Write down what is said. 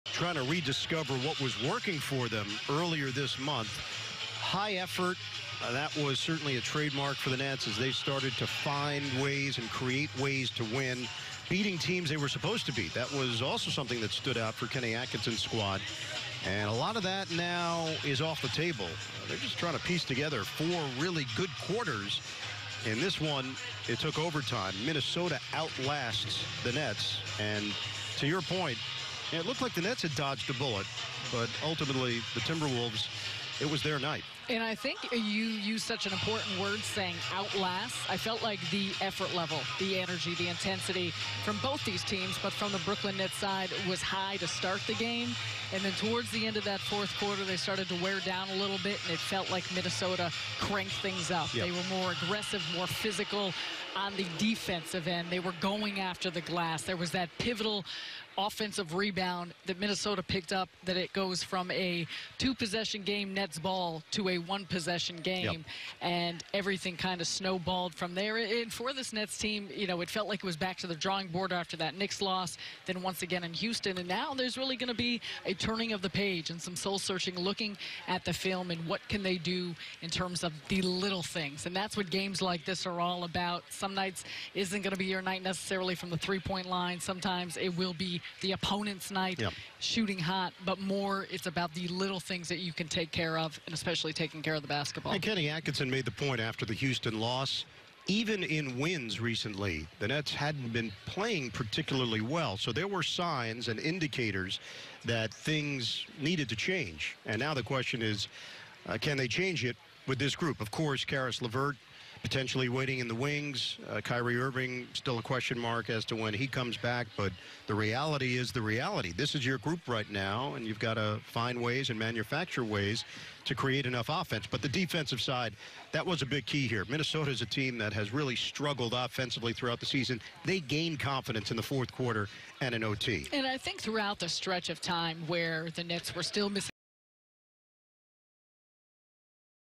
trying to rediscover what was working for them earlier this month. High effort. That was certainly a trademark for the Nets as they started to find ways and create ways to win, beating teams they were supposed to beat. That was also something that stood out for Kenny Atkinson's squad. And a lot of that now is off the table. They're just trying to piece together 4 really good quarters. In this one, it took overtime. Minnesota outlasts the Nets. And to your point, it looked like the Nets had dodged a bullet, but ultimately the Timberwolves, it was their night. And I think you used such an important word saying outlast. I felt like the effort level, the energy, the intensity from both these teams, but from the Brooklyn Nets side was high to start the game. And then towards the end of that fourth quarter, they started to wear down a little bit, and it felt like Minnesota cranked things up. Yep. They were more aggressive, more physical on the defensive end. They were going after the glass. There was that pivotal offensive rebound that Minnesota picked up, that it goes from a 2-possession game Nets ball to a 1-possession game. Yep. And everything kind of snowballed from there. And for this Nets team, you know, it felt like it was back to the drawing board after that Knicks loss, then once again in Houston. And now there's really going to be a turning of the page and some soul-searching, looking at the film and what can they do in terms of the little things. And that's what games like this are all about. Some nights isn't going to be your night necessarily from the three-point line. Sometimes it will be the opponent's night, shooting hot, but more it's about the little things that you can take care of, and especially taking care of the basketball. And Kenny Atkinson made the point after the Houston loss. Even in wins recently, the Nets hadn't been playing particularly well. So there were signs and indicators that things needed to change. And now the question is, can they change it with this group? Of course, Karis LeVert potentially waiting in the wings. Kyrie Irving, still a question mark as to when he comes back. But the reality is the reality. This is your group right now, and you've got to find ways and manufacture ways to create enough offense. But the defensive side, that was a big key here. Minnesota is a team that has really struggled offensively throughout the season. They gained confidence in the fourth quarter and in OT. And I think throughout the stretch of time where the Nets were still missing